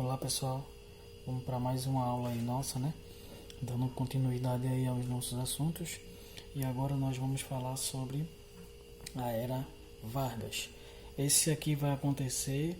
Olá pessoal, vamos para mais uma aula aí nossa, né? Dando continuidade aí aos nossos assuntos. E agora nós vamos falar sobre a Era Vargas. Esse aqui vai acontecer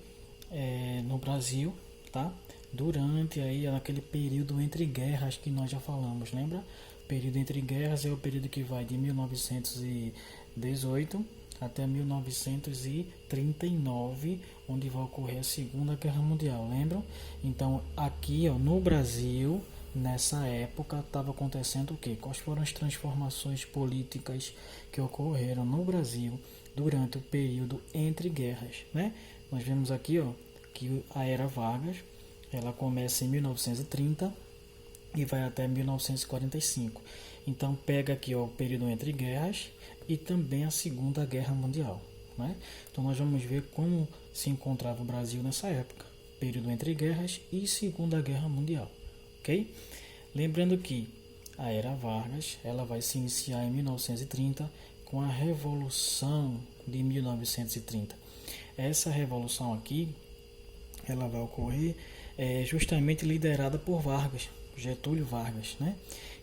no Brasil, tá? Durante aí aquele período entre guerras que nós já falamos, lembra? O período entre guerras é o período que vai de 1918 até 1939, onde vai ocorrer a Segunda Guerra Mundial, lembram? Então, aqui no Brasil, nessa época, estava acontecendo o quê? Quais foram as transformações políticas que ocorreram no Brasil durante o período entre guerras, né? Nós vemos aqui, que a Era Vargas, ela começa em 1930 e vai até 1945. Então pega aqui o período entre guerras e também a Segunda Guerra Mundial, né? Então nós vamos ver como se encontrava o Brasil nessa época, período entre guerras e Segunda Guerra Mundial, ok? Lembrando que a Era Vargas ela vai se iniciar em 1930 com a Revolução de 1930. Essa revolução aqui ela vai ocorrer justamente liderada por Vargas, Getúlio Vargas, né?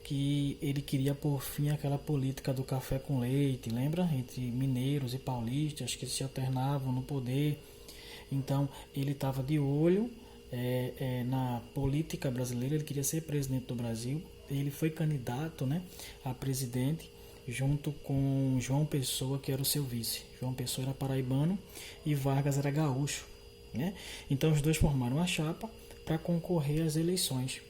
Que ele queria pôr fim àquela política do café com leite, lembra? Entre mineiros e paulistas que se alternavam no poder. Então ele estava de olho na política brasileira, ele queria ser presidente do Brasil. Ele foi candidato, né, a presidente junto com João Pessoa, que era o seu vice. João Pessoa era paraibano e Vargas era gaúcho, né? Então os dois formaram a chapa para concorrer às eleições,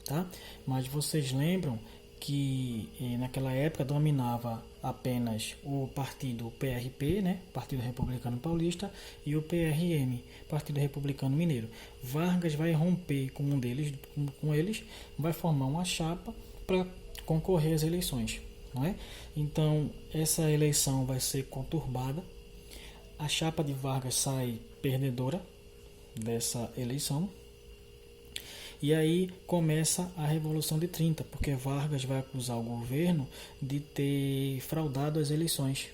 tá? Mas vocês lembram que naquela época dominava apenas o partido PRP, né, Partido Republicano Paulista, e o PRM, Partido Republicano Mineiro. Vargas vai romper com um deles, com eles, vai formar uma chapa para concorrer às eleições, não é? Então essa eleição vai ser conturbada. A chapa de Vargas sai perdedora dessa eleição. E aí começa a Revolução de 30, porque Vargas vai acusar o governo de ter fraudado as eleições.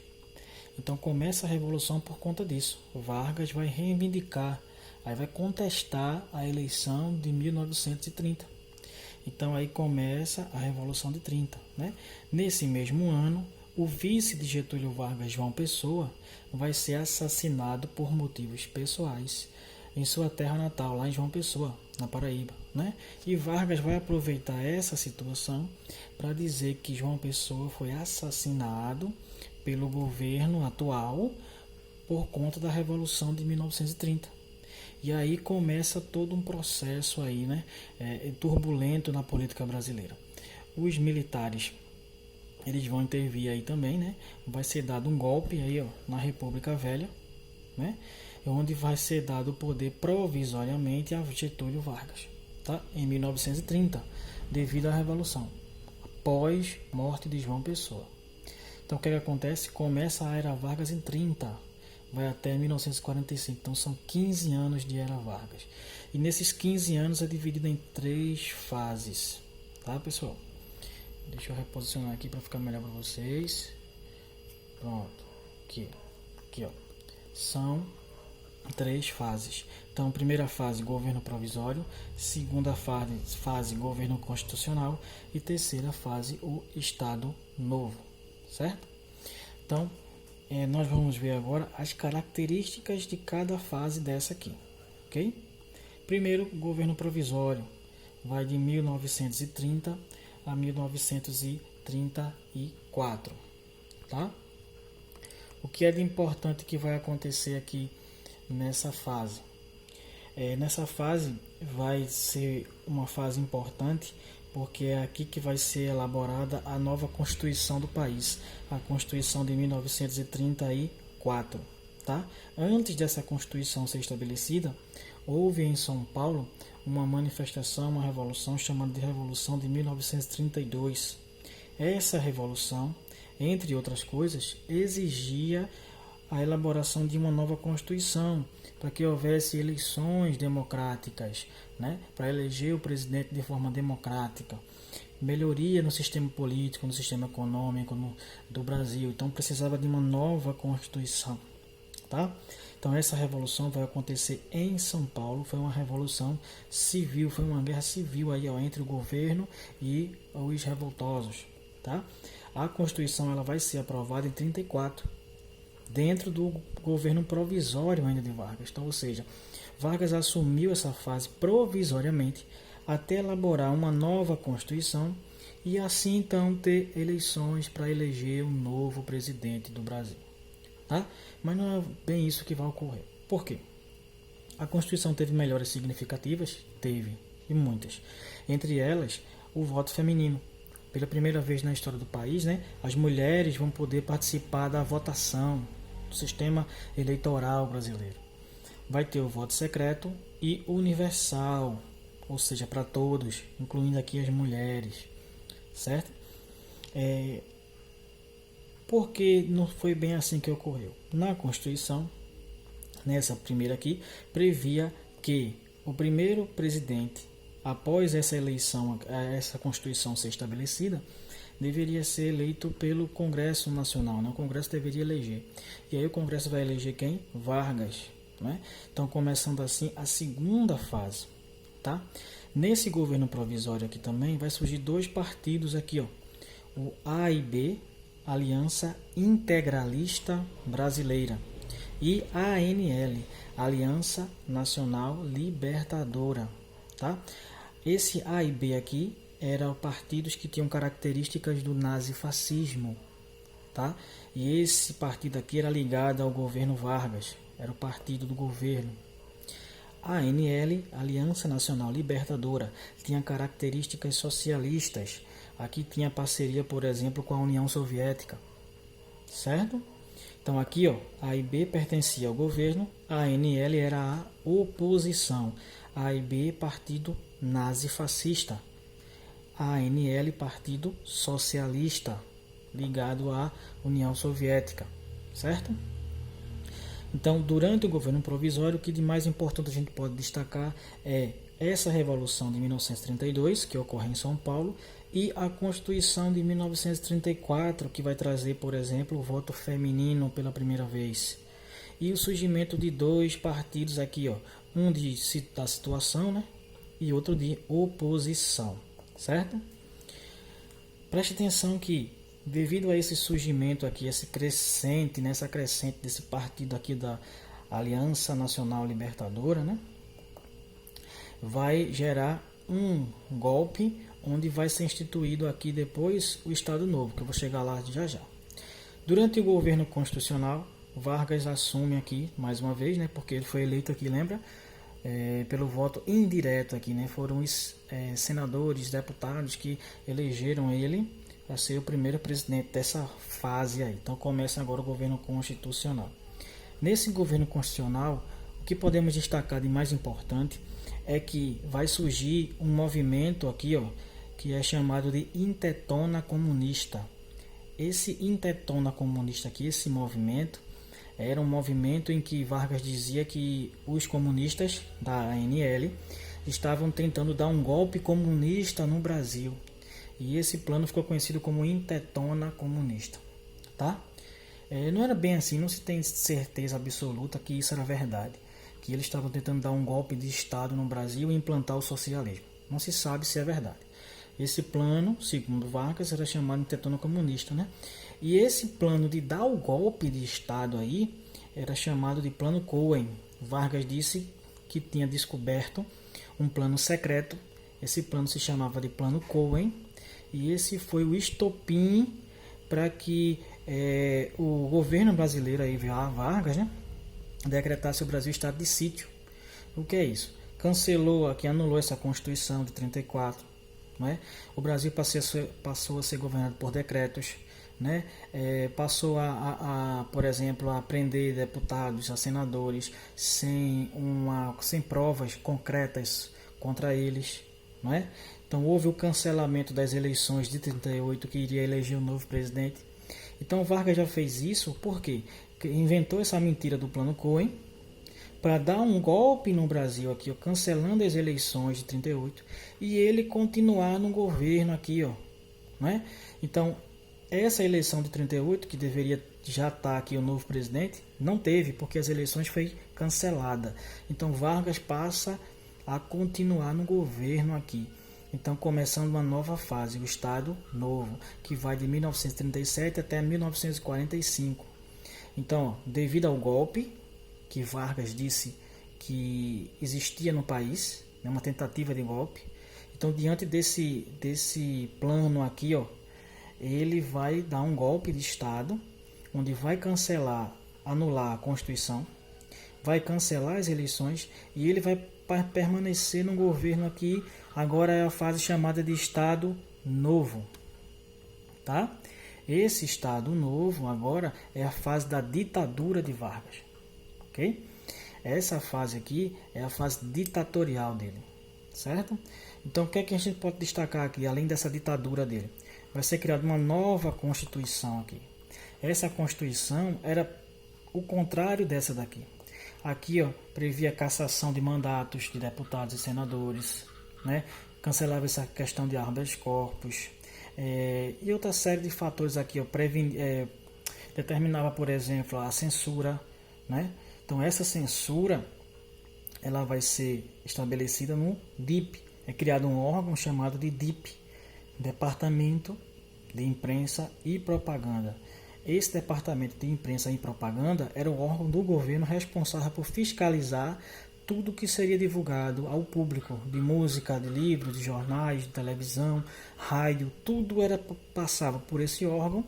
Então começa a Revolução por conta disso. Vargas vai reivindicar, aí vai contestar a eleição de 1930. Então aí começa a Revolução de 30, né? Nesse mesmo ano, o vice de Getúlio Vargas, João Pessoa, vai ser assassinado por motivos pessoais em sua terra natal, lá em João Pessoa, na Paraíba, né? E Vargas vai aproveitar essa situação para dizer que João Pessoa foi assassinado pelo governo atual por conta da Revolução de 1930. E aí começa todo um processo aí, né, turbulento na política brasileira. Os militares eles vão intervir aí também, né? Vai ser dado um golpe aí, na República Velha, né? Onde vai ser dado o poder provisoriamente a Getúlio Vargas, tá? Em 1930, devido à Revolução, após morte de João Pessoa. Então o que acontece? Começa a Era Vargas em 30, vai até 1945, então são 15 anos de Era Vargas. E nesses 15 anos é dividido em 3 fases, tá, pessoal? Deixa eu reposicionar aqui para ficar melhor para vocês. Pronto, aqui, ó. São 3 fases. Então, primeira fase, governo provisório. Segunda fase, governo constitucional. E terceira fase, o Estado Novo, certo? Então, nós vamos ver agora as características de cada fase dessa aqui, ok? Primeiro, governo provisório. Vai de 1930 a 1934, tá? O que é de importante que vai acontecer aqui nessa fase? Nessa fase vai ser uma fase importante porque é aqui que vai ser elaborada a nova Constituição do país, a Constituição de 1934, tá? Antes dessa Constituição ser estabelecida, houve em São Paulo uma manifestação, uma revolução chamada de Revolução de 1932. Essa revolução, entre outras coisas, exigia a elaboração de uma nova Constituição para que houvesse eleições democráticas, né? Para eleger o presidente de forma democrática, melhoria no sistema político, no sistema econômico do Brasil. Então precisava de uma nova Constituição, tá? Então essa revolução vai acontecer em São Paulo, foi uma revolução civil, foi uma guerra civil aí, ó, entre o governo e os revoltosos, tá? A Constituição ela vai ser aprovada em 34, dentro do governo provisório ainda de Vargas. Então, ou seja, Vargas assumiu essa fase provisoriamente até elaborar uma nova Constituição e assim então ter eleições para eleger um novo presidente do Brasil. Tá? Mas não é bem isso que vai ocorrer. Por quê? A Constituição teve melhoras significativas? Teve, e muitas. Entre elas, o voto feminino. Pela primeira vez na história do país, né, as mulheres vão poder participar da votação do sistema eleitoral brasileiro. Vai ter o voto secreto e universal, ou seja, para todos, incluindo aqui as mulheres, certo? Porque não foi bem assim que ocorreu. Na Constituição, nessa primeira aqui, previa que o primeiro presidente, após essa eleição, essa Constituição ser estabelecida, deveria ser eleito pelo Congresso Nacional, né? O Congresso deveria eleger. E aí o Congresso vai eleger quem? Vargas, né? Então, começando assim a segunda fase, tá? Nesse governo provisório aqui também vai surgir dois partidos aqui, ó. O AIB, Aliança Integralista Brasileira, e a ANL, Aliança Nacional Libertadora, tá? Esse A e B aqui eram partidos que tinham características do nazifascismo, tá? E esse partido aqui era ligado ao governo Vargas, era o partido do governo. A ANL, Aliança Nacional Libertadora, tinha características socialistas. Aqui tinha parceria, por exemplo, com a União Soviética, certo? Então aqui, ó, A e B pertencia ao governo, a ANL era a oposição, A e B partido nazifascista, a ANL partido socialista, ligado à União Soviética, certo? Então, durante o governo provisório, o que de mais importante a gente pode destacar é essa Revolução de 1932, que ocorre em São Paulo, e a Constituição de 1934, que vai trazer, por exemplo, o voto feminino pela primeira vez. E o surgimento de dois partidos aqui, ó, um da situação, né, e outro de oposição, certo? Preste atenção que, devido a esse surgimento aqui, essa crescente desse partido aqui da Aliança Nacional Libertadora, né, vai gerar um golpe onde vai ser instituído aqui depois o Estado Novo, que eu vou chegar lá já já. Durante o governo constitucional, Vargas assume aqui, mais uma vez, né, porque ele foi eleito aqui, lembra? Pelo voto indireto aqui, né? Foram os senadores, deputados que elegeram ele para ser o primeiro presidente dessa fase aí. Então começa agora o governo constitucional. Nesse governo constitucional, o que podemos destacar de mais importante é que vai surgir um movimento aqui, ó, que é chamado de Intentona Comunista. Esse Intentona Comunista aqui, esse movimento, era um movimento em que Vargas dizia que os comunistas da ANL estavam tentando dar um golpe comunista no Brasil. E esse plano ficou conhecido como Intentona Comunista, tá? Não era bem assim, não se tem certeza absoluta que isso era verdade, que eles estavam tentando dar um golpe de Estado no Brasil e implantar o socialismo. Não se sabe se é verdade. Esse plano, segundo Vargas, era chamado de Intentona Comunista, né? E esse plano de dar o golpe de Estado aí era chamado de Plano Cohen. Vargas disse que tinha descoberto um plano secreto. Esse plano se chamava de Plano Cohen. E esse foi o estopim para que o governo brasileiro, aí, Vargas, né, decretasse o Brasil estado de sítio. O que é isso? Cancelou aqui, anulou essa Constituição de 34. Né? O Brasil passou a ser governado por decretos, né? Passou por exemplo, a prender deputados, a senadores sem provas concretas contra eles, né? Então houve o cancelamento das eleições de 38 que iria eleger um novo presidente. Então Vargas já fez isso porque inventou essa mentira do Plano Cohen para dar um golpe no Brasil aqui, ó, cancelando as eleições de 38 e ele continuar no governo aqui, ó, né? Então essa eleição de 38, que deveria já estar aqui o novo presidente, Não teve, porque as eleições foi cancelada. Então Vargas passa a continuar no governo aqui. Então começando uma nova fase, o Estado Novo, que vai de 1937 até 1945. Então, devido ao golpe que Vargas disse que existia no país, né, uma tentativa de golpe. Então, diante desse plano aqui, ó, ele vai dar um golpe de Estado, onde vai cancelar, anular a Constituição, vai cancelar as eleições e ele vai permanecer no governo aqui. Agora é a fase chamada de Estado Novo, tá? Esse Estado Novo agora é a fase da ditadura de Vargas, ok? Essa fase aqui é a fase ditatorial dele, certo? Então o que é que a gente pode destacar aqui, além dessa ditadura dele? Vai ser criada uma nova Constituição aqui. Essa Constituição era o contrário dessa daqui. Aqui, ó, previa cassação de mandatos de deputados e senadores, né? Cancelava essa questão de habeas corpus, e outra série de fatores aqui, ó, determinava, por exemplo, a censura, né? Então essa censura ela vai ser estabelecida no DIP. É criado um órgão chamado de DIP, Departamento de Imprensa e Propaganda. Esse Departamento de Imprensa e Propaganda era o órgão do governo responsável por fiscalizar tudo que seria divulgado ao público, de música, de livros, de jornais, de televisão, rádio, tudo passava por esse órgão,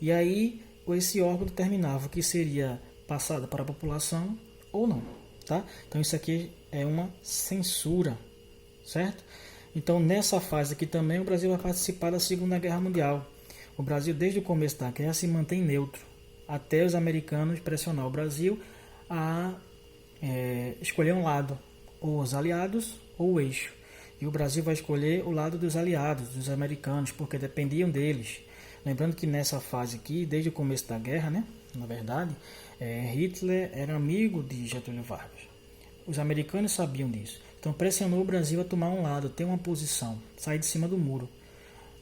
e aí esse órgão determinava o que seria passado para a população ou não, tá? Então isso aqui é uma censura, certo? Então nessa fase aqui também o Brasil vai participar da Segunda Guerra Mundial. O Brasil desde o começo da guerra se mantém neutro, até os americanos pressionar o Brasil a escolher um lado, ou os aliados ou o eixo. E o Brasil vai escolher o lado dos aliados, dos americanos, porque dependiam deles. Lembrando que nessa fase aqui, desde o começo da guerra, né, na verdade, Hitler era amigo de Getúlio Vargas. Os americanos sabiam disso. Então pressionou o Brasil a tomar um lado, ter uma posição, sair de cima do muro,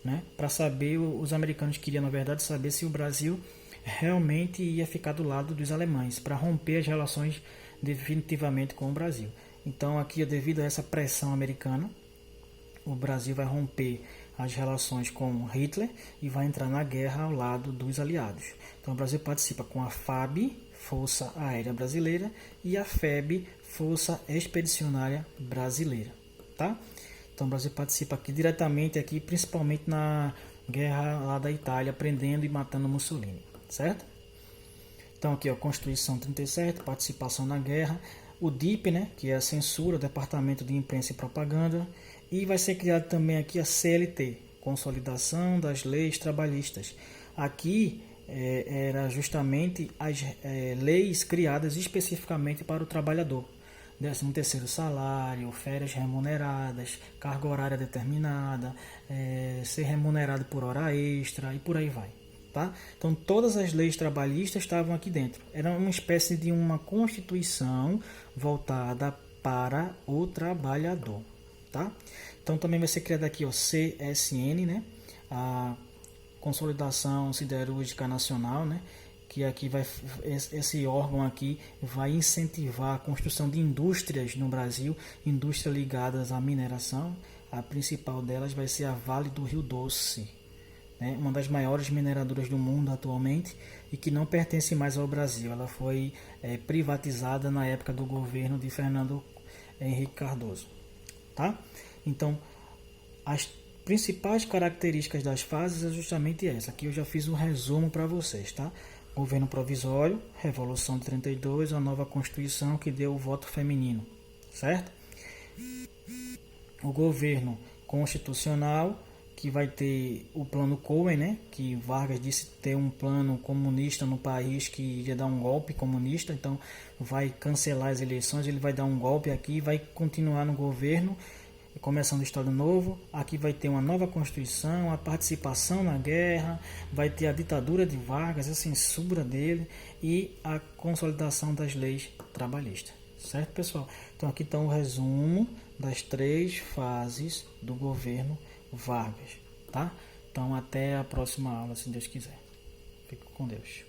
né, para saber, os americanos queriam, na verdade, saber se o Brasil realmente ia ficar do lado dos alemães, para romper as relações definitivamente com o Brasil. Então aqui, devido a essa pressão americana, o Brasil vai romper as relações com Hitler e vai entrar na guerra ao lado dos aliados. Então o Brasil participa com a FAB, Força Aérea Brasileira, e a FEB, Força Expedicionária Brasileira, tá? Então o Brasil participa aqui diretamente, aqui, principalmente na guerra lá da Itália, prendendo e matando Mussolini, certo? Então aqui, ó, Constituição 37, participação na guerra, o DIP, né, que é a censura, o Departamento de Imprensa e Propaganda, e vai ser criado também aqui a CLT, Consolidação das Leis Trabalhistas. Aqui era justamente as leis criadas especificamente para o trabalhador. 13º salário, férias remuneradas, carga horária determinada, ser remunerado por hora extra e por aí vai. Tá? Então todas as leis trabalhistas estavam aqui dentro. Era uma espécie de uma constituição voltada para o trabalhador. Tá? Então também vai ser criada aqui, ó, CSN, né? A Consolidação Siderúrgica Nacional, né? Que aqui esse órgão aqui vai incentivar a construção de indústrias no Brasil, indústrias ligadas à mineração. A principal delas vai ser a Vale do Rio Doce, né? Uma das maiores mineradoras do mundo atualmente e que não pertence mais ao Brasil. Ela foi privatizada na época do governo de Fernando Henrique Cardoso. Tá? Então, as principais características das fases é justamente essa. Aqui eu já fiz um resumo para vocês, tá? Governo provisório, Revolução de 32, a nova Constituição que deu o voto feminino, certo? O governo constitucional, que vai ter o plano Cohen, né? Que Vargas disse ter um plano comunista no país que iria dar um golpe comunista, então vai cancelar as eleições, ele vai dar um golpe aqui, vai continuar no governo, começando o Estado Novo. Aqui vai ter uma nova Constituição, a participação na guerra, vai ter a ditadura de Vargas, a censura dele e a consolidação das leis trabalhistas. Certo, pessoal? Então aqui está o resumo das 3 fases do governo Vargas, tá? Então até a próxima aula, se Deus quiser. Fico com Deus.